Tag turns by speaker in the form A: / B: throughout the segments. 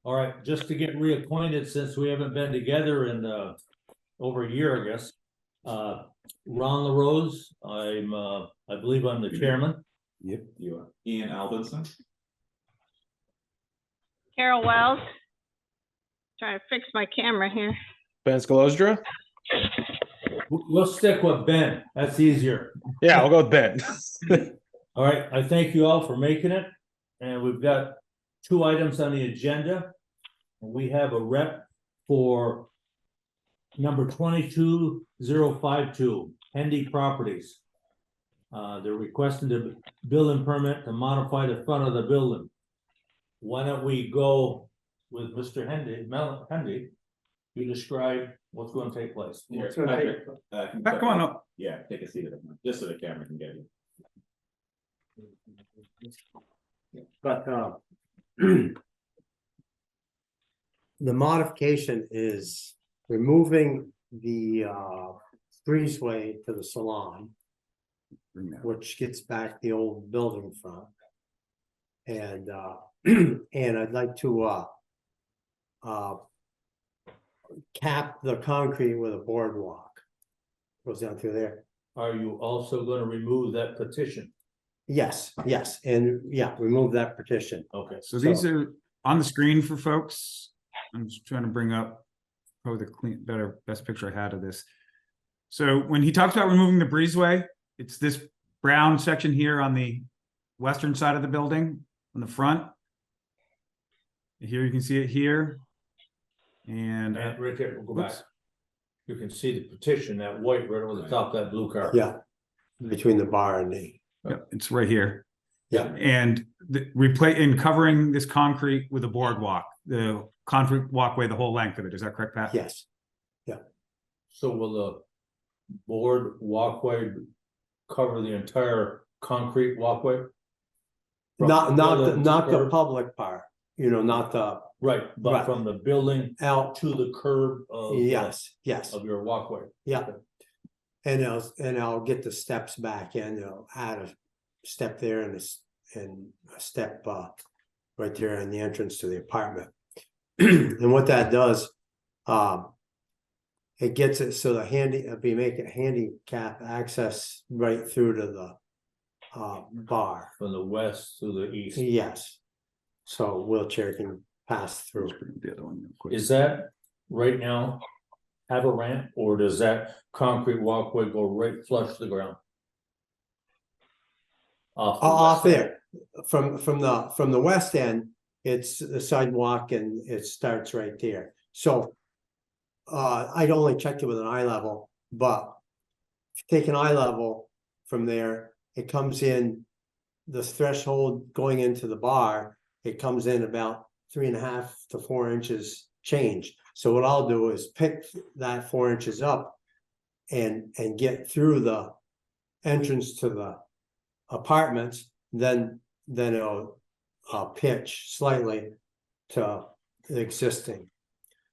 A: All right, just to get reacquainted, since we haven't been together in over a year, I guess. Ron LaRose, I believe I'm the chairman.
B: Yep, you are. Ian Albinson.
C: Carol Wells. Trying to fix my camera here.
D: Ben Scalosdra?
A: We'll stick with Ben, that's easier.
D: Yeah, I'll go with Ben.
A: All right, I thank you all for making it, and we've got 2 items on the agenda. We have a rep for number 22052, Hendy Properties. They're requesting the building permit to modify the front of the building. Why don't we go with Mr. Hendy, you describe what's going to take place.
B: Here,
D: Patrick,
B: Patrick,
D: Come on up.
B: Yeah, take a seat at the front, just so the camera can get you.
E: But the modification is removing the breezeway to the salon, which gets back the old building front. And and I'd like to cap the concrete with a boardwalk. Goes down through there.
A: Are you also going to remove that petition?
E: Yes, and yeah, remove that petition.
A: Okay.
D: So these are on the screen for folks. I'm just trying to bring up probably the best picture I had of this. So when he talks about removing the breezeway, it's this brown section here on the western side of the building on the front. Here you can see it here. And
A: And right there, we'll go back.
D: Oops.
A: You can see the petition, that white right over the top of that blue car.
E: Yeah, between the bar and the,
D: yep, it's right here.
E: yeah,
D: And in covering this concrete with a boardwalk, the concrete walkway, the whole length of it. Is that correct, Pat?
E: yes.
A: So will the board walkway cover the entire concrete walkway? From
E: Not
A: building to
E: the
A: curb?
E: public part, not the
A: Right, but
E: Right.
A: from the building
E: out,
A: to the curb of.
E: yes,
A: Of your walkway.
E: yeah. And I'll get the steps back in, add a step there and a step right there in the entrance to the apartment. And what that does, it gets it so we make it handicap access right through to the bar.
A: From the west to the east.
E: Yes. So wheelchair can pass through.
D: Let's bring the other one real quick.
A: Is that right now have a ramp, or does that concrete walkway go right flush to the ground?
E: Off there, from the west end, it's the sidewalk and it starts right there. So I'd only checked it with an eye level, but if you take an eye level from there, it comes in the threshold going into the bar, it comes in about 3.5 to 4 inches change. So what I'll do is pick that 4 inches up and get through the entrance to the apartments, then it'll pitch slightly to the existing.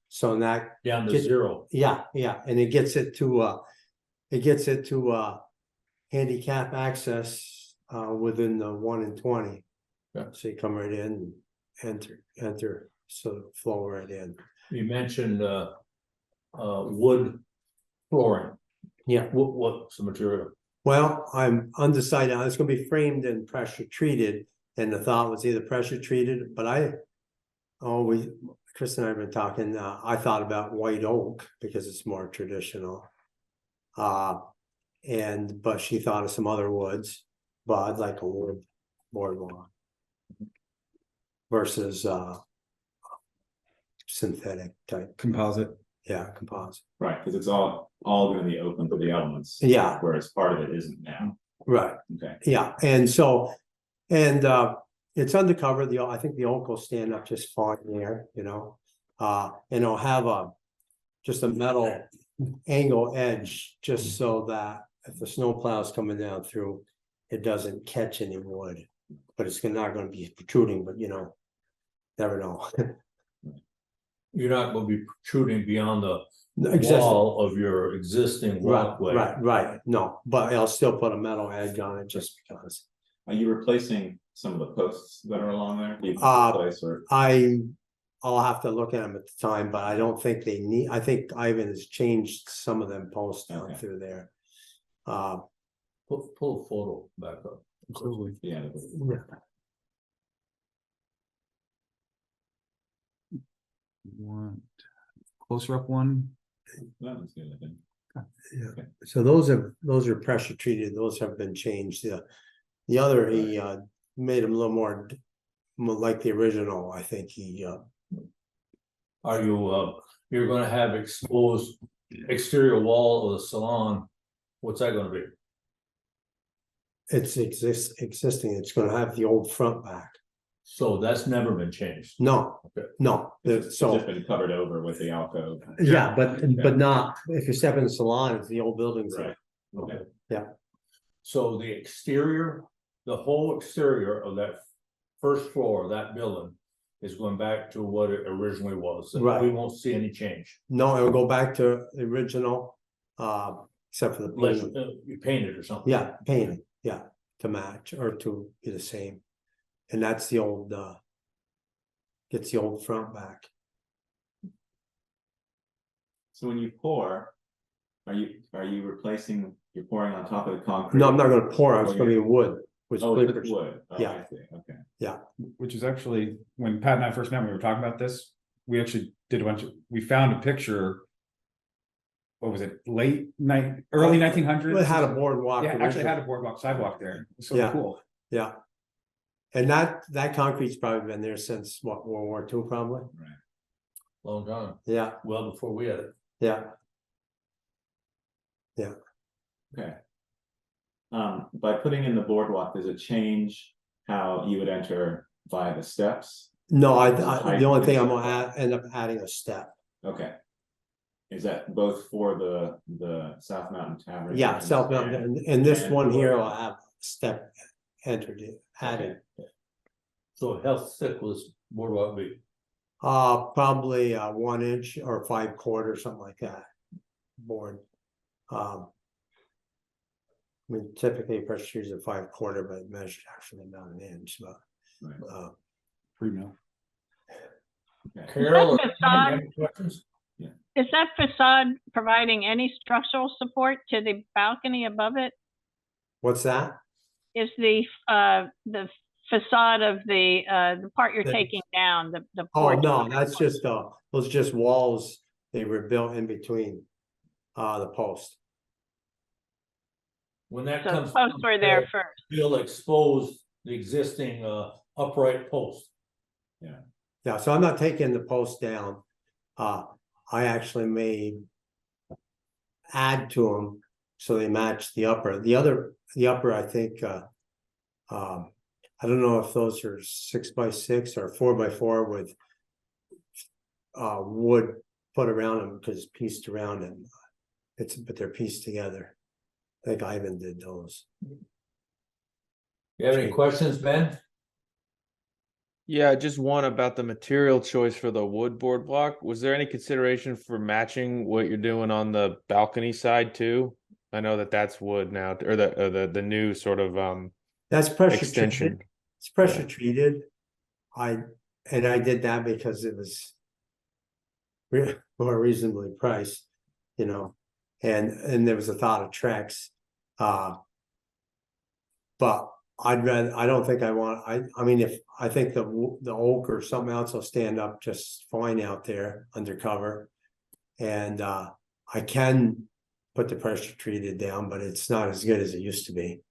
E: So that,
A: Down to
E: Get-
A: 0.
E: yeah, and it gets it to handicap access within the 1 and 20.
A: Yeah.
E: So you come right in, enter, so flow right in.
A: You mentioned wood flooring.
E: Yeah.
A: What's the material?
E: Well, I'm undecided. It's gonna be framed and pressure treated, and the thought was either pressure treated, but Chris and I have been talking, I thought about white oak because it's more traditional. But she thought of some other woods, but I'd like a wood boardwalk versus synthetic type,
D: Composite.
E: composite.
B: Right, because it's all gonna be open to the elements.
E: Yeah.
B: Whereas part of it isn't now.
E: Right.
B: Okay.
E: Yeah, and so, it's undercover, I think the oak will stand up just fine there, and it'll have just a metal angle edge, just so that if the snow plow's coming down through, it doesn't catch any wood. But it's not gonna be protruding, but never know.
A: You're not gonna be protruding beyond the
E: Exactly.
A: wall of your existing walkway.
E: Right, no, but I'll still put a metal edge on it just because.
B: Are you replacing some of the posts that are along there? Do you
E: Uh,
B: replace or?
E: I I'll have to look at them at the time, but I don't think they need, I think Ivan has changed some of them posts down
B: Okay.
E: through there.
A: Pull a photo back up.
D: Absolutely.
B: Yeah.
D: One closer up one.
B: That one's good, I think.
E: Yeah, so those are pressure treated, those have been changed, the other, he made them a little more like the original, I think he
A: Are you, you're gonna have exposed exterior wall of the salon? What's that gonna be?
E: it's existing, it's gonna have the old front back.
A: So that's never been changed.
E: No,
A: Okay.
E: no,
B: It's
E: so,
B: just been covered over with the alcove.
E: yeah, but not, if you step in the salon, it's the old buildings there.
B: Right. Okay.
E: Yeah.
A: So the exterior, the whole exterior of that first floor of that building is going back to what it originally was. And
E: Right.
A: we won't see any change.
E: No, it'll go back to the original, except for the
A: Unless
E: paint.
A: you paint it or something.
E: Yeah, painted, yeah, to match or to be the same. And that's the old, gets the old front back.
B: So when you pour, are you replacing, you're pouring on top of the concrete?
E: No, I'm not gonna pour, it's gonna be wood with
B: Oh, it's
E: splitters.
B: wood. Oh,
E: Yeah.
B: I see. Okay.
E: Yeah,
D: Which is actually, when Pat and I first met, we were talking about this, we actually did we found a picture. What was it, early 1900s?
E: it had a boardwalk.
D: Yeah, actually
E: originally.
D: had a boardwalk sidewalk there, It was so
E: Yeah.
D: cool.
E: Yeah. And that concrete's probably been there since what, World War II probably?
A: Long time,
E: Yeah,
A: well before we had it.
E: yeah.
B: Okay. By putting in the boardwalk, does it change how you would enter via the steps?
E: No,
B: Height
E: the only thing I'm
B: is-
E: gonna end up adding a step.
B: Okay. Is that both for the South Mountain Tavern?
E: Yeah,
B: entrance
E: South Mountain, and this
B: and
E: one here
B: for-
E: will have step entered it, added.
B: Okay.
A: So how thick was boardwalk be?
E: Probably 1 inch or 5/4, something like that. Board. I mean, typically pressure trees are 5/4, but measured actually about 1 inch, but.
B: Right.
D: Pre-mill.
B: Okay.
A: Carol,
C: Is that
A: any questions?
C: Is that facade providing any structural support to the balcony above it?
E: What's that?
C: Is the facade of the part you're
E: The-
C: taking down, the
E: Oh,
C: porch?
E: no, that's just, those just walls, they were built in between, the post.
A: When that
C: So
A: comes.
C: posts were there first.
A: You'll expose the existing upright post.
E: Yeah, so I'm not taking the post down. I actually may add to them so they match the upper. The upper, I think, I don't know if those are 6x6 or 4x4 with wood put around them because pieced around them. But they're pieced together. I think Ivan did those.
A: You have any questions, Ben?
F: Yeah, just one about the material choice for the wood boardwalk. Was there any consideration for matching what you're doing on the balcony side too? I know that that's wood now, or the new sort of
E: That's pressure
F: extension.
E: treated. It's pressure treated. I did that because it was more reasonably priced, and there was a thought of Trex. But I don't think I want, I mean, if I think the oak or something else will stand up just fine out there undercover. And I can put the pressure treated down, but it's not as good as it used to be.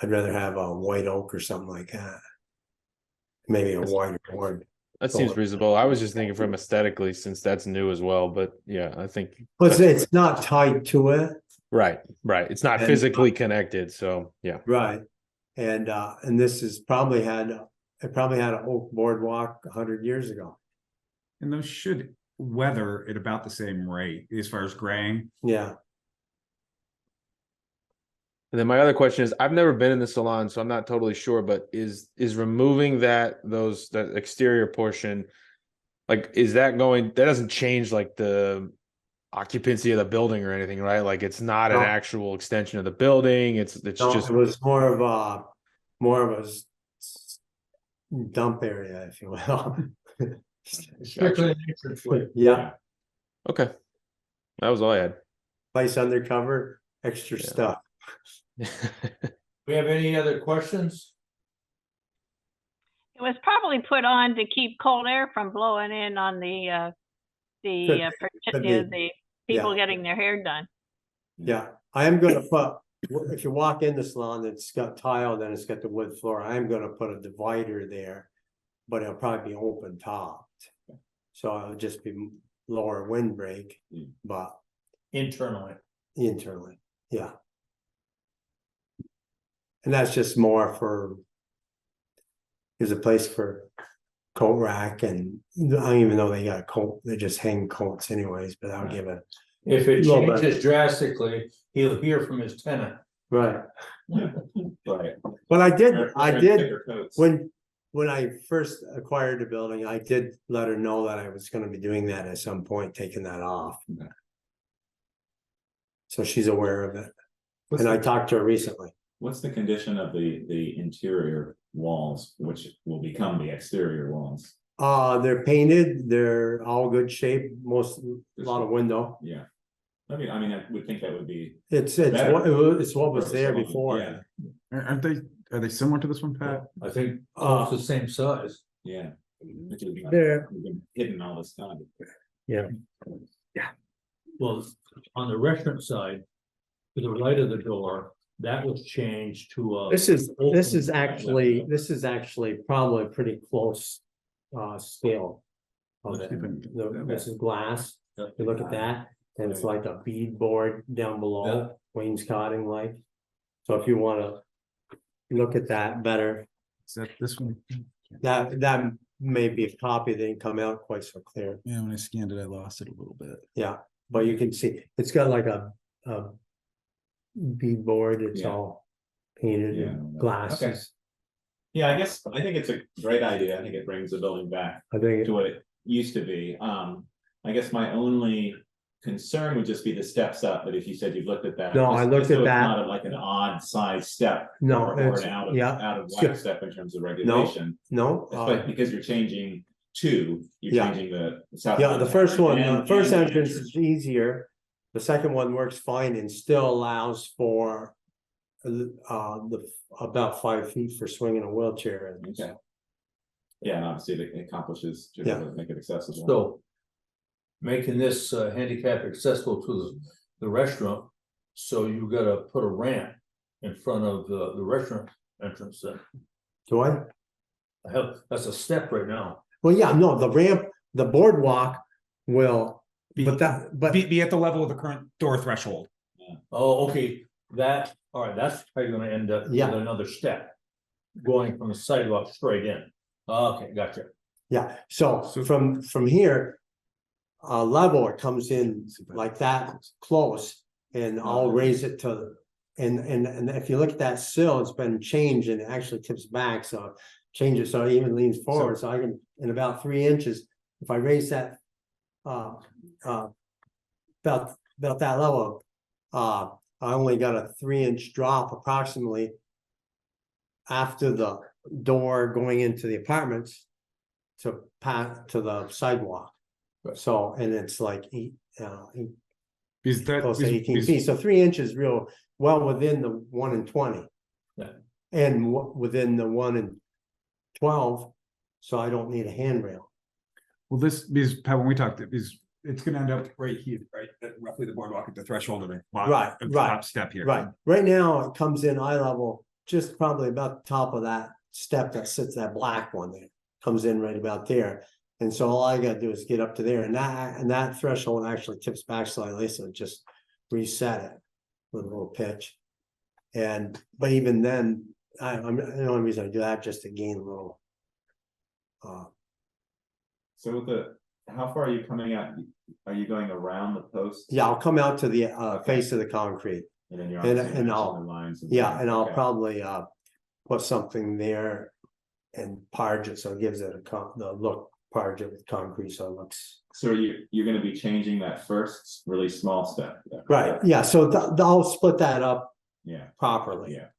E: I'd rather have a white oak or something like that. Maybe a white board.
F: That seems reasonable. I was just thinking from aesthetically, since that's new as well. But yeah, I think
E: But it's not tied to it,
F: right. It's not
E: And-
F: physically connected, so yeah.
E: right? And this is probably had an oak boardwalk 100 years ago.
D: And those should weather at about the same rate as far as graying.
E: Yeah,
F: And then my other question is, I've never been in the salon, so I'm not totally sure, but is removing that exterior portion, like, is that doesn't change like the occupancy of the building or anything, right? Like, it's not an
E: No.
F: actual extension of the building. It's
E: no,
F: just,
E: it was more of a dump area, if you will.
A: Strictly an entranceway.
E: Yeah,
F: Okay. That was all I had.
E: place undercover, extra
F: Yeah.
E: stuff.
A: We have any other questions?
C: It was probably put on to keep cold air from blowing in on the
E: Could be.
C: the people
E: Yeah.
C: getting their hair done.
E: Yeah, I am gonna put, if you walk in the salon, it's got tile, then it's got the wood floor, I am gonna put a divider there. But it'll probably be open topped. So it'll just be lower windbreak,
B: Mm.
E: but
A: Internally.
E: internally, yeah. And that's just more for. There's a place for coat rack and I don't even know they got a coat, they just hang coats anyways, but I'll give it.
A: If it
E: Little bit.
A: changes drastically, he'll hear from his tenant.
E: Right,
B: Right.
E: but I did,
B: Or thicker coats.
E: when I first acquired the building, I did let her know that I was gonna be doing that at some point, taking that off.
B: Okay.
E: So she's aware of it,
B: What's
E: and I
B: the-
E: talked to her recently.
B: What's the condition of the interior walls, which will become the exterior walls?
E: They're painted, they're all good shape, a lot of window.
B: Yeah. I would think that would be,
E: It's
B: Better.
E: it's what was there before.
B: Yeah.
D: Are they similar to this one, Pat?
A: I think almost the same size.
B: yeah. It would be-
E: There.
B: we've been hidden all this time.
A: Well, on the restaurant side, to the right of the door, that was changed to a.
E: This is actually probably pretty close scale. Of it. This is glass, you look at that, and it's like a beadboard down below, wainscoting like. So if you wanna look at that better,
D: Is that this one?
E: that may be a copy, they didn't come out quite so clear,
D: Yeah, when I scanned it, I lost it a little bit.
E: yeah, but you can see, it's got like a beadboard, it's
B: Yeah.
E: all painted
B: Yeah.
E: in glasses.
B: Yeah, I think it's a great idea. I think it brings the building back
E: I think,
B: to what it used to be. I guess my only concern would just be the steps up, but if you said you've looked at that.
E: No,
B: just-
E: I looked
B: just so
E: at
B: it's
E: that.
B: Not like an odd size step.
E: No,
B: or
E: it's-
B: an out
E: yeah,
B: of
E: it's
B: whack
E: good.
B: step in terms of regulation.
E: no,
B: But because you're changing two, you're
E: Yeah.
B: changing the south.
E: yeah, the first one, the
B: and-
E: first
B: and the
E: entrance is easier. The second one works fine and still allows for. About 5 feet for swinging a wheelchair. and-
B: Okay. Yeah, and obviously it accomplishes, just
E: Yeah.
B: to make it accessible.
A: So. Making this handicap accessible to the restaurant, so you gotta put a ramp in front of the restaurant entrance then.
E: Do I?
A: That's a step right now.
E: Well, yeah, no, the ramp, the boardwalk will,
D: Be-
E: but
D: Be at the level of the current door threshold.
A: Oh, okay, all right, that's how you're gonna end up with
E: Yeah.
A: another step. Going from the sidewalk straight in. Okay, gotcha.
E: yeah, so from here. Level, it comes in like that close and I'll raise it to. And if you look at that sill, it's been changed and it actually tips back, so change it so it even leans forward, so I can, in about 3 inches, if I raise that. About that level, I only got a 3-inch drop approximately. After the door going into the apartments. To the sidewalk. So, and it's like
D: Is that?
E: close to 18 feet, so 3 inches real well within the 1 and 20.
A: Yeah.
E: And within the 1 and 12, so I don't need a handrail.
D: Well, because Pat, when we talked, it's gonna end up right here, right? At roughly the boardwalk at the threshold of the.
E: Right,
D: of the
E: right,
D: Top step here.
E: Right, right now it comes in eye level, just probably about the top of that step that sits, that black one there, comes in right about there. And so all I gotta do is get up to there, and that threshold actually tips back slightly, so just reset it with a little pitch. But even then, the only reason I do that just to gain a little.
B: So how far are you coming out? Are you going around the post?
E: Yeah, I'll come out to the
B: Okay.
E: face of the concrete,
B: And then you're.
E: and
B: obviously
E: I'll-
B: matching the lines.
E: yeah, and I'll
B: Okay.
E: probably put something there. And parge it, so it gives it the look, parge it with concrete, so it looks.
B: So you're gonna be changing that first really small step?
E: Right, yeah, so I'll split that up
B: Yeah,
E: properly.
B: yeah.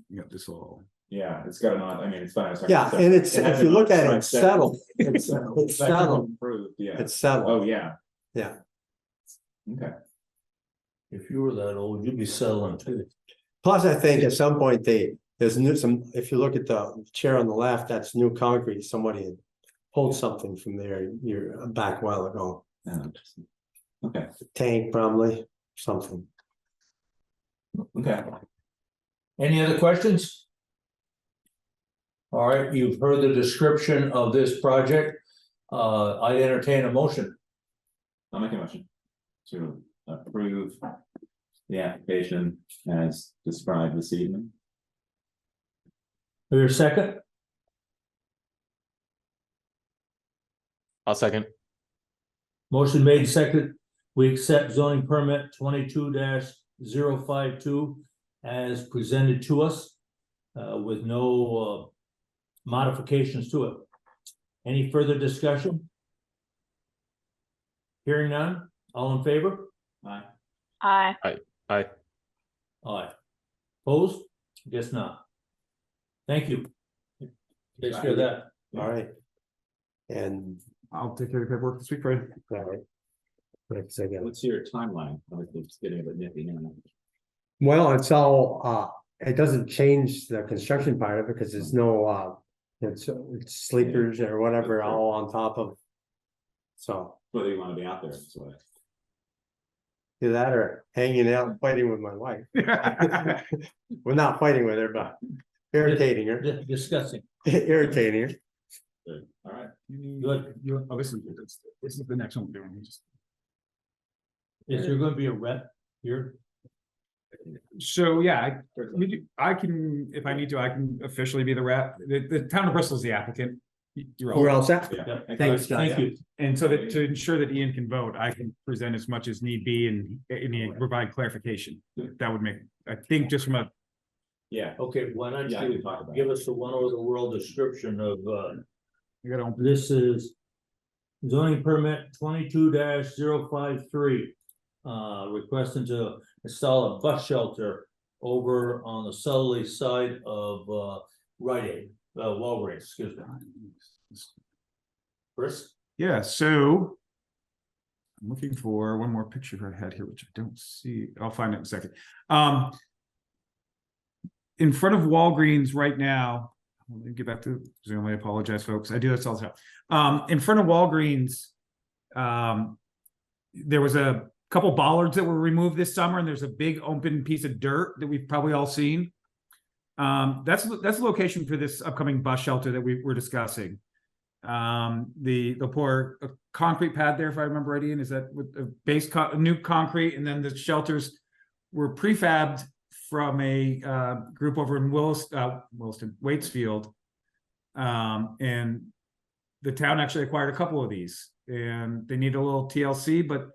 D: You got this all.
B: Yeah, it's got an odd, I mean, it's fine.
E: Yeah, and it's,
B: It has
E: if you
B: an
E: look at it,
B: odd
E: it's
B: strike
E: settled,
B: section.
E: it's
B: That can
E: settled,
B: improve, yeah.
E: it's settled,
B: Oh, yeah,
E: yeah.
B: okay.
A: If you were that old, you'd be settling too.
E: Plus, I think at some point there's if you look at the chair on the left, that's new concrete, somebody had pulled something from there, you're back a while ago,
B: Yeah, interesting. Okay,
E: tank probably, something.
B: okay.
A: Any other questions? All right, you've heard the description of this project. I entertain a motion.
B: I'll make a motion to approve the application as described this evening.
A: Your second,
F: I'll second.
A: motion made second. We accept zoning permit 22-052 as presented to us with no modifications to it. Any further discussion? Hearing none, all in favor?
B: Aye.
C: Aye.
F: Aye.
A: Aye. Opposed? Guess not. Thank you. Takes care of that.
E: All right. And,
D: I'll take care of the paperwork this week, Fred.
E: all right. Thanks again.
B: What's your timeline? Obviously, it's getting a bit nippy now.
E: Well, it's all, it doesn't change the construction part of it, because there's no, it's sleepers or whatever, all on top of. So,
B: Whether you want to be out there, so.
E: do that or hanging out fighting with my wife. We're not fighting with her, but irritating her,
A: Discussing.
E: irritating her.
B: Good. All right.
A: Good.
D: Oh, this is the next one we're doing.
A: Is there gonna be a rep here?
D: So, yeah, I can, if I need to, I can officially be the rep. The town of Bristol is the applicant. You're all.
E: We're all set?
B: Yeah.
E: Thanks,
A: Thank
E: guys.
A: you.
D: And so that to ensure that Ian can vote, I can present as much as need be and provide clarification. That would make, I think, just from a,
B: Yeah,
A: Okay, why don't
B: yeah, I
A: you
B: can talk about
A: give
B: it.
A: us a one over the world description of,
D: you gotta open
A: this is zoning permit 22-053. Requesting to install a bus shelter over on the southerly side of, Rite Aid, Walgreens, excuse me. Chris?
D: Yeah, so I'm looking for one more picture I had here, which I don't see. I'll find it in a second. In front of Walgreens right now, let me get back to Zoom. I apologize, folks. I do this all the time. In front of Walgreens, there was a couple bollards that were removed this summer, and there's a big open piece of dirt that we've probably all seen. That's the location for this upcoming bus shelter that we're discussing. They'll pour a concrete pad there, if I remember right, Ian, is that with a base new concrete, and then the shelters were prefabbed from a group over in Williston, Waitsfield. And the town actually acquired a couple of these, and they need a little TLC, but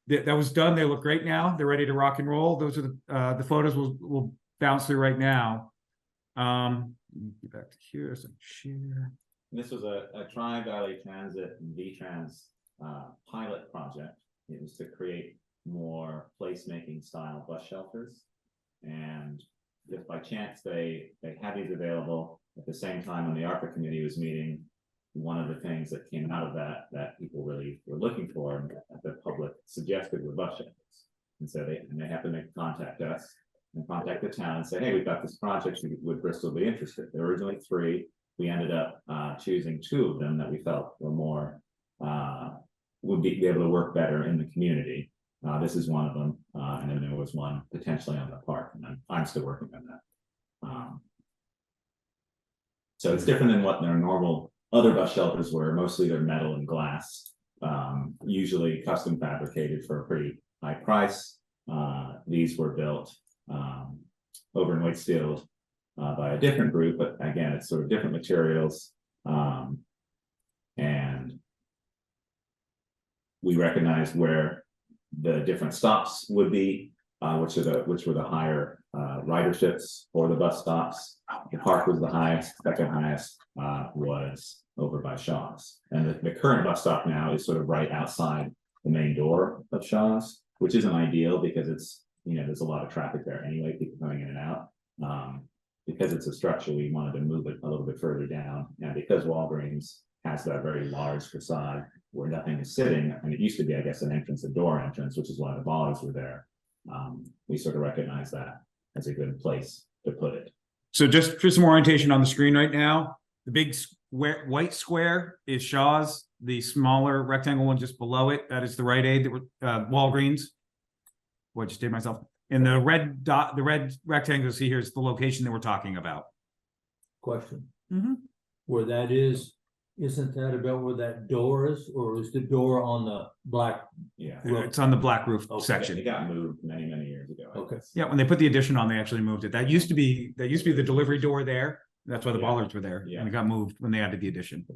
D: that was done. They look great now. They're ready to rock and roll. Those are the photos we'll bounce through right now. Let me get back to here, so share.
B: This was a Tri-Valley Transit and V-Trans pilot project. It was to create more placemaking style bus shelters. And if by chance they had these available at the same time when the ARPA committee was meeting, one of the things that came out of that people really were looking for and the public suggested were bus shelters. And so they happened to contact us and contact the town and say, hey, we've got this project, would Bristol be interested? There were originally 3. We ended up choosing 2 of them that we felt were more would be able to work better in the community. This is one of them, and then there was one potentially on the park, and I'm still working on that. So it's different than what their normal other bus shelters were. Mostly they're metal and glass, usually custom fabricated for a pretty high price. These were built over in Waitsfield by a different group, but again, it's sort of different materials. And we recognized where the different stops would be, which were the higher riderships for the bus stops. The park was the highest, second highest was over by Shaw's. And the current bus stop now is sort of right outside the main door of Shaw's, which isn't ideal because it's, there's a lot of traffic there anyway, people coming in and out. because it's a structure, we wanted to move it a little bit further down, and because Walgreens has that very large facade where nothing is sitting, and it used to be, I guess, an entrance, a door entrance, which is why the bollards were there. We sort of recognize that as a good place to put it.
D: So just for some orientation on the screen right now, the big square, white square is Shaw's. The smaller rectangle one just below it, that is the Rite Aid, Walgreens. What, just did myself. And the red dot, the red rectangle you see here is the location that we're talking about.
A: Question,
D: Mhm.
A: where that is, isn't that about where that door is, or is the door on the black?
B: Yeah.
D: It's on the black roof
A: Okay.
D: section.
B: It got moved many, many years ago. I
A: Okay.
B: guess.
D: Yeah, when they put the addition on, they actually moved it. That used to be the delivery door there. That's why the
B: Yeah.
D: bollards were there.
B: Yeah.
D: And it got moved when they added the addition.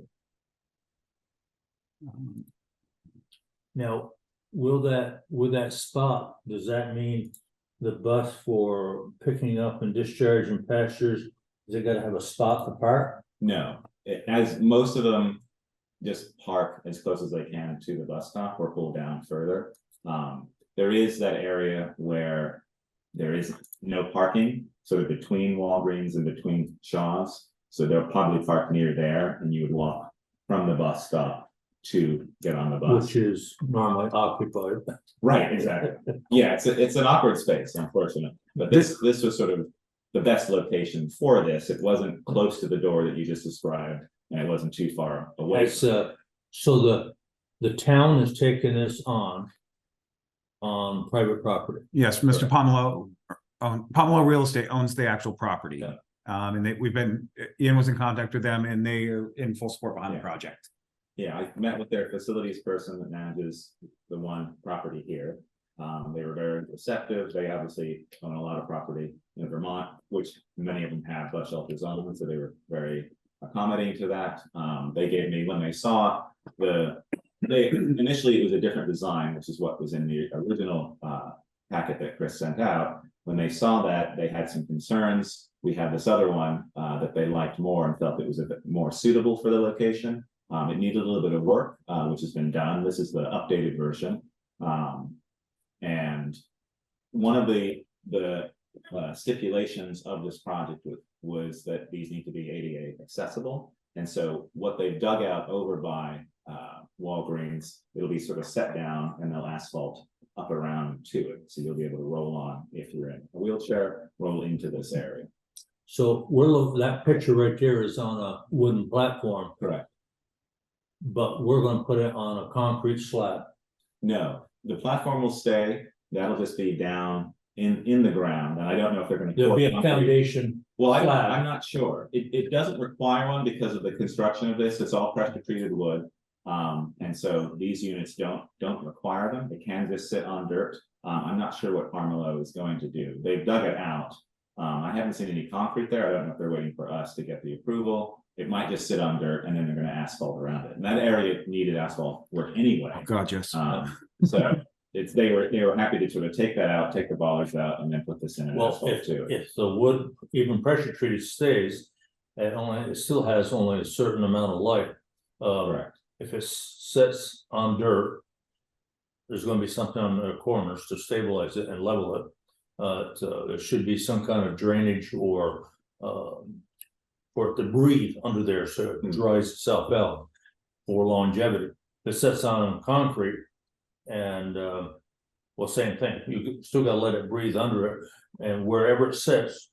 A: Now, will that spot, does that mean the bus for picking up and discharging passengers, is it gotta have a spot to park?
B: No, as most of them just park as close as they can to the bus stop or pull down further. There is that area where there is no parking, sort of between Walgreens and between Shaw's. So they'll probably park near there, and you would walk from the bus stop to get on the bus.
A: Which is normally occupied.
B: Right, exactly. Yeah, it's an awkward space, unfortunately, but this was sort of the best location for this. It wasn't close to the door that you just described, and it wasn't too far away.
A: It's so the town is taking this on private property.
D: Yes, Mr. Pomelo, Pomelo Real Estate owns the actual property.
B: Yeah.
D: And Ian was in contact with them, and they are in full support behind the
B: Yeah.
D: project.
B: Yeah, I met with their facilities person that manages the one property here. They were very receptive. They obviously own a lot of property in Vermont, which many of them have bus shelters on them, so they were very accommodating to that. They gave me, when they saw initially it was a different design, which is what was in the original packet that Chris sent out. When they saw that, they had some concerns. We had this other one that they liked more and felt it was a bit more suitable for the location. It needed a little bit of work, which has been done. This is the updated version. And one of the stipulations of this project was that these need to be ADA accessible. And so what they've dug out over by Walgreens, it'll be sort of set down and they'll asphalt up around to it. So you'll be able to roll on if you're in a wheelchair, roll into this area.
A: So that picture right there is on a wooden platform,
B: Correct.
A: but we're gonna put it on a concrete slab.
B: No, the platform will stay. That'll just be down in the ground. And I don't know if they're gonna.
A: There'll be a
B: pour concrete.
A: foundation.
B: Well,
A: slab.
B: I'm not sure. It doesn't require one because of the construction of this. It's all pressure treated wood. And so these units don't require them. They can just sit on dirt. I'm not sure what Armelo is going to do. They've dug it out. I haven't seen any concrete there. I don't know if they're waiting for us to get the approval. It might just sit on dirt and then they're gonna asphalt around it. And that area needed asphalt work anyway.
D: Oh, God, yes.
B: So they were happy to sort of take that out, take the bollards out and then put this in an
A: Well,
B: asphalt too.
A: if the wood, even pressure treated stays, it still has only a certain amount of life.
B: Correct.
A: If it sits on dirt, there's gonna be something on the corners to stabilize it and level it. There should be some kind of drainage or for it to breathe under there so it dries itself out for longevity. If it sits on concrete and well, same thing, you still gotta let it breathe under it, and wherever it sits,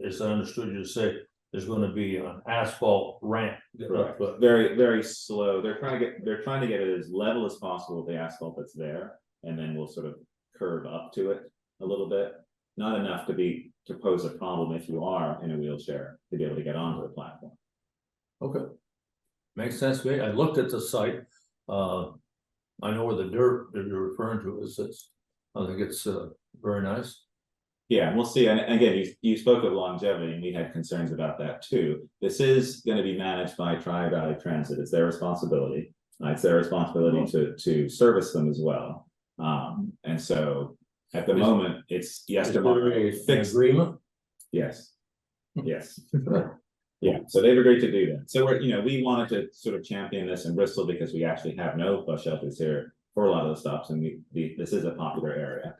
A: as I understood you to say, there's gonna be an asphalt ramp.
B: Correct. Very, very slow. They're trying to get it as level as possible with the asphalt that's there, and then we'll sort of curve up to it a little bit. Not enough to pose a problem if you are in a wheelchair to be able to get onto the platform.
A: Okay. Makes sense to me. I looked at the site. I know where the dirt that you're referring to is. I think it's very nice.
B: Yeah, and we'll see. And again, you spoke of longevity, and we had concerns about that too. This is going to be managed by Tri-Valley Transit. It's their responsibility. It's their responsibility to service them as well. And so at the moment, it's yes
A: Is
B: to
A: there a
B: fixed.
A: agreement?
B: Yes. Yes. Yeah, so they've agreed to do that. So we wanted to sort of champion this in Bristol because we actually have no bus shelters here for a lot of the stops, and this is a popular area.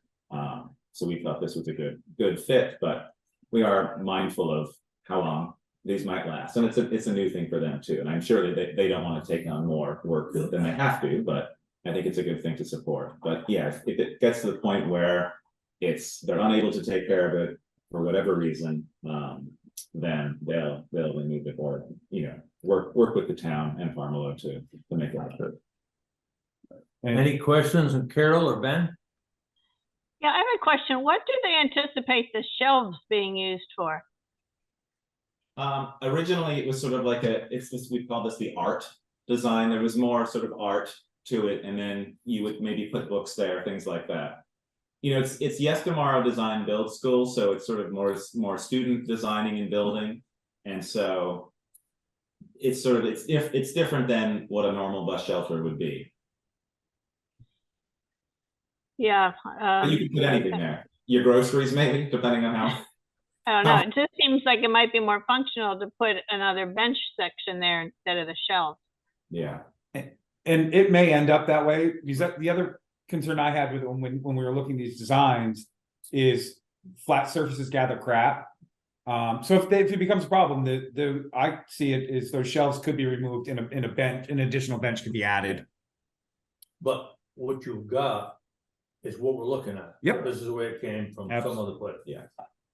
B: So we thought this was a good fit, but we are mindful of how long these might last. And it's a new thing for them too. And I'm sure that they don't want to take on more work than they have to, but I think it's a good thing to support. But yeah, if it gets to the point where they're unable to take care of it for whatever reason, then they'll remove it or, work with the town and Farmelo to make it happen.
A: Any questions of Carol or Ben?
C: Yeah, I have a question. What do they anticipate the shelves being used for?
B: Originally it was sort of like we call this the art design. There was more sort of art to it, and then you would maybe put books there, things like that. It's Yescamaro Design Build School, so it's sort of more student designing and building, and so it's different than what a normal bus shelter would be.
C: Yeah.
B: But you can put anything there. Your groceries, maybe, depending on how.
C: I don't know. It just seems like it might be more functional to put another bench section there instead of the shelves.
B: Yeah.
D: And it may end up that way, because the other concern I had with when we were looking at these designs is flat surfaces gather crap. So if it becomes a problem, I see it is those shelves could be removed in a bench, an additional bench could be added.
A: But what you've got is what we're looking at.
D: Yep.
A: This is the way it came from some
D: Absolutely.
A: other place.
B: Yeah.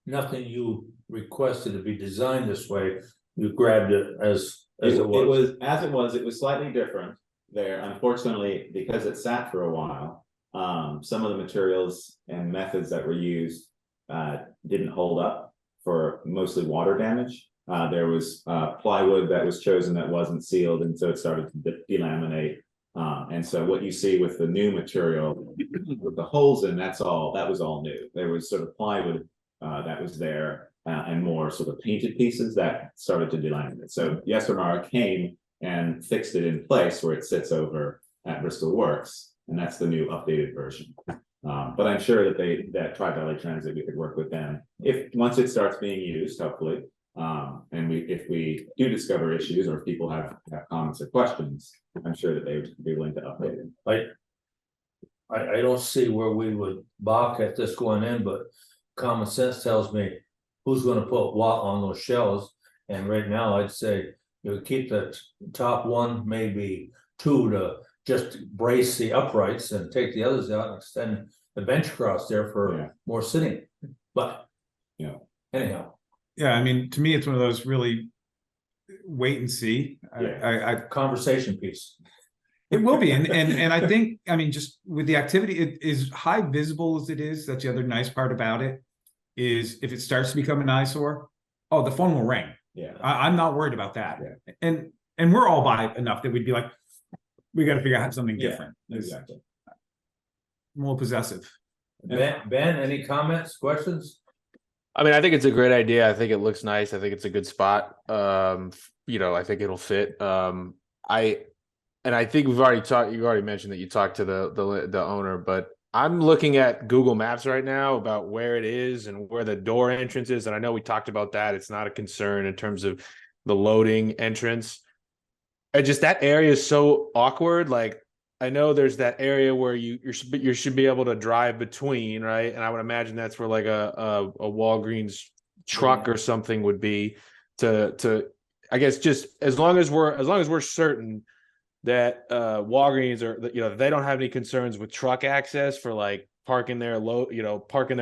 A: Nothing you requested to be designed this way, you grabbed it as
B: It
A: it was.
B: was slightly different there. Unfortunately, because it sat for a while, some of the materials and methods that were used didn't hold up for mostly water damage. There was plywood that was chosen that wasn't sealed, and so it started to delaminate. And so what you see with the new material with the holes in, that was all new. There was sort of plywood that was there and more sort of painted pieces that started to delaminate. So Yescamaro came and fixed it in place where it sits over at Bristol Works, and that's the new updated version. But I'm sure that Tri-Valley Transit, we could work with them once it starts being used, hopefully. And if we do discover issues or if people have comments or questions, I'm sure that they would be willing to update it.
A: I don't see where we would balk at this going in, but common sense tells me who's gonna put what on those shelves. And right now, I'd say keep the top one, maybe two, to just brace the uprights and take the others out and extend the bench across there for more sitting. But anyhow.
D: Yeah, I mean, to me, it's one of those really wait and see. I
A: Conversation piece.
D: It will be, and I think, I mean, just with the activity, it is high visible as it is. That's the other nice part about it, is if it starts to become an eyesore, the phone will ring.
B: Yeah.
D: I'm not worried about that. Yeah. And we're all by enough that we'd be like, we got to figure out something different.
B: Exactly.
D: More possessive.
A: Ben, any comments, questions?
F: I mean, I think it's a great idea. I think it looks nice. I think it's a good spot. I think it'll fit. I think you've already mentioned that you talked to the owner, but I'm looking at Google Maps right now about where it is and where the door entrance is. And I know we talked about that. It's not a concern in terms of the loading entrance. And just that area is so awkward. Like, I know there's that area where you should be able to drive between, right? And I would imagine that's where like a Walgreens truck or something would be to I guess just as long as we're certain that Walgreens they don't have any concerns with truck access for like parking their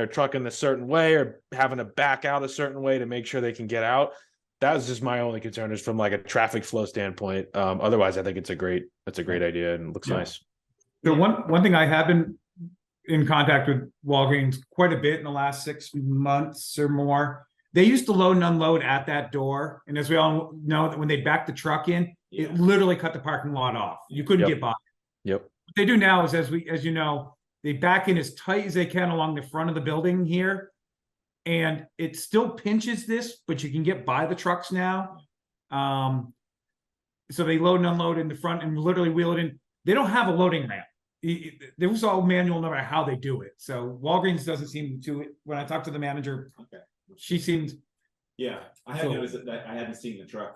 F: truck in a certain way or having to back out a certain way to make sure they can get out. That was just my only concern, is from like a traffic flow standpoint. Otherwise, I think it's a great idea and it looks nice.
D: So one thing, I have been in contact with Walgreens quite a bit in the last 6 months or more. They used to load and unload at that door, and as we all know, that when they backed the truck in, it literally cut the parking lot off. You couldn't get by.
F: Yep.
D: What they do now is, as you know, they back in as tight as they can along the front of the building here. And it still pinches this, but you can get by the trucks now. So they load and unload in the front and literally wheel it in. They don't have a loading ramp. There was all manual, no matter how they do it. So Walgreens doesn't seem to. When I talked to the manager, she seemed.
B: Yeah, I had noticed that I hadn't seen the truck.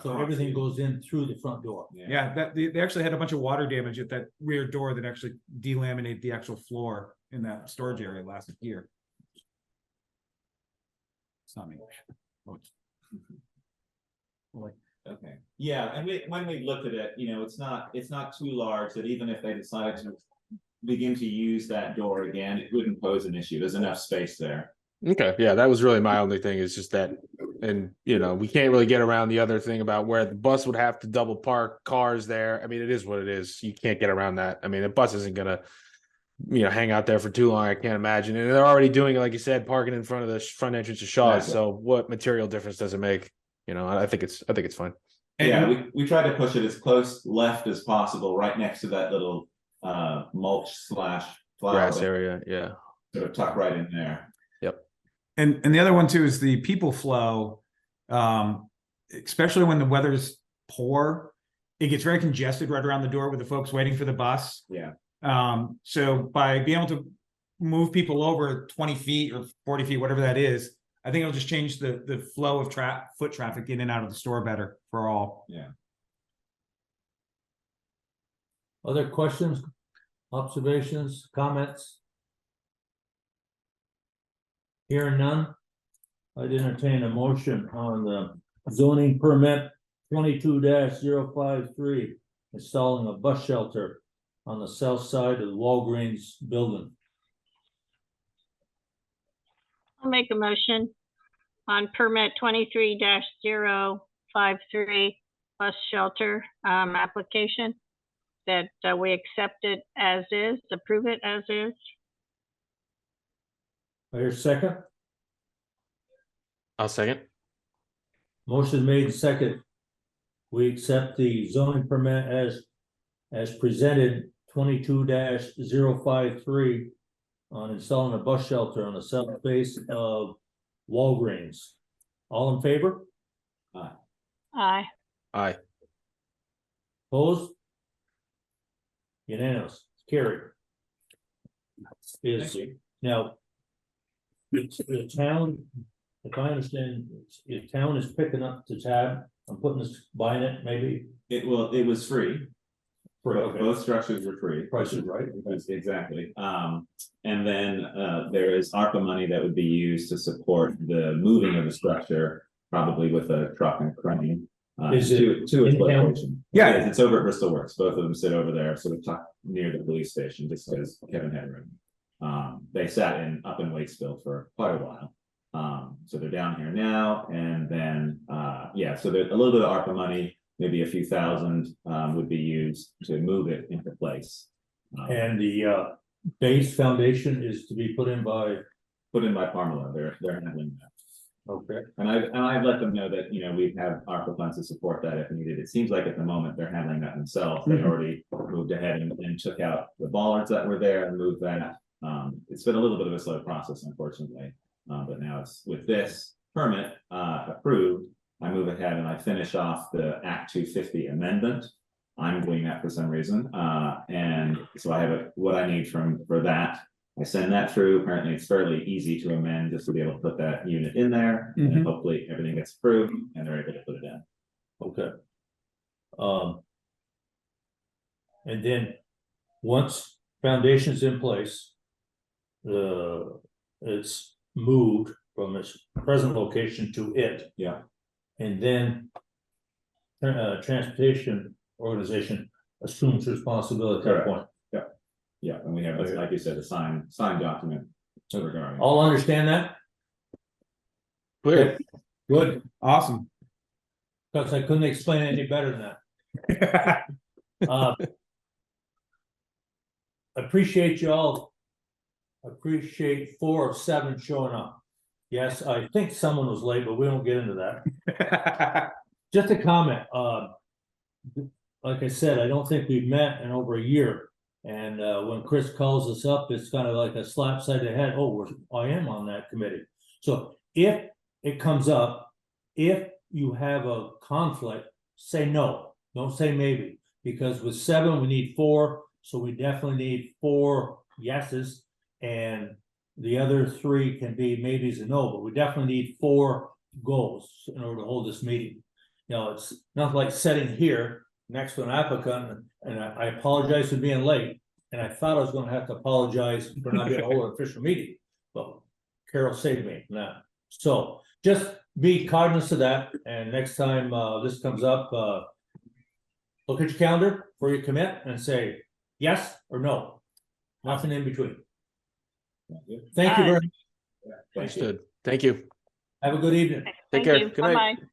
A: So everything goes in through the front door.
D: Yeah, that they actually had a bunch of water damage at that rear door that actually delaminated the actual floor in that storage area last year. It's not me.
B: Okay, yeah, and when we looked at it, it's not too large that even if they decided to begin to use that door again, it wouldn't pose an issue. There's enough space there.
F: Okay, yeah, that was really my only thing is just that, and we can't really get around the other thing about where the bus would have to double park cars there. I mean, it is what it is. You can't get around that. I mean, the bus isn't gonna, hang out there for too long. I can't imagine. And they're already doing it, like you said, parking in front of the front entrance of Shaw's.
B: Exactly.
F: So what material difference does it make? I think it's fine.
B: Yeah, we tried to push it as close left as possible, right next to that little mulch / flower
F: Grass
B: bed,
F: area, yeah.
B: sort of tuck right in there.
D: And the other one too is the people flow. Especially when the weather's poor, it gets very congested right around the door with the folks waiting for the bus.
B: Yeah.
D: So by being able to move people over 20 feet or 40 feet, whatever that is, I think it'll just change the flow of foot traffic in and out of the store better for all.
B: Yeah.
A: Other questions, observations, comments? Hearing none, I'd entertain a motion on the zoning permit 22-053, installing a bus shelter on the south side of the Walgreens building.
C: I'll make a motion on permit 23-053 bus shelter application that we accept it as is, approve it as is.
A: I hear second.
F: I'll second.
A: Motion made and second. We accept the zoning permit as presented 22-053 on installing a bus shelter on the south face of Walgreens. All in favor?
C: Aye.
F: Aye.
A: Opposed? Unanimous, carried. Is now. The town, if I understand, the town is picking up the tab, I'm buying it, maybe.
B: It was free.
A: Okay.
B: Both structures were free.
A: Price is right.
B: Exactly. And then there is ARPA money that would be used to support the moving of the structure, probably with a truck and a crane.
A: Is it
B: to its
A: in town?
B: location.
D: Yeah.
B: It's over at Bristol Works. Both of them sit over there, sort of tucked near the police station, just because Kevin had room. They sat up in Waitsville for quite a while. So they're down here now, and then so there's a little bit of ARPA money, maybe a few thousand would be used to move it into place.
A: And the base foundation is to be put in by.
B: Put in by Parmalat, they're handling that.
A: Okay.
B: And I've let them know that, we have ARPA funds to support that if needed. It seems like at the moment they're handling that themselves. They already moved ahead and took out the bollards that were there and moved that. It's been a little bit of a slow process, unfortunately. But now it's with this permit approved, I move ahead and I finish off the Act 250 amendment. I'm doing that for some reason. And so I have what I need for that. I send that through. Apparently it's fairly easy to amend just to be able to put that unit in there. And hopefully everything gets approved and they're able to put it in.
A: Okay. And then, once foundation's in place, it's moved from its present location to it.
B: Yeah.
A: And then, transportation organization assumes responsibility at that
B: Correct.
A: point.
B: Yeah, and we have,
A: Okay.
B: like you said, a signed document regarding.
A: All understand that?
F: Clear.
A: Good,
D: Awesome.
A: because I couldn't explain it any better than that. Appreciate y'all. Appreciate 4 of 7 showing up. Yes, I think someone was late, but we won't get into that. Just a comment, like I said, I don't think we've met in over a year. And when Chris calls us up, it's kind of like a slap side of the head. Oh, I am on that committee. So if it comes up, if you have a conflict, say no, don't say maybe. Because with 7, we need 4, so we definitely need 4 yeses. And the other 3 can be maybes and no, but we definitely need 4 goals in order to hold this meeting. It's not like sitting here next to an applicant, and I apologize for being late. And I thought I was gonna have to apologize for not being able to hold an official meeting, but Carol saved me from that. So just be cognizant of that, and next time, this comes up, look at your calendar before you commit and say yes or no. Nothing in between. Thank you very much.
B: Thank you.
F: Understood. Thank you.
A: Have a good evening.
C: Thank
F: care.
C: you.
F: Good night.
C: Bye-bye.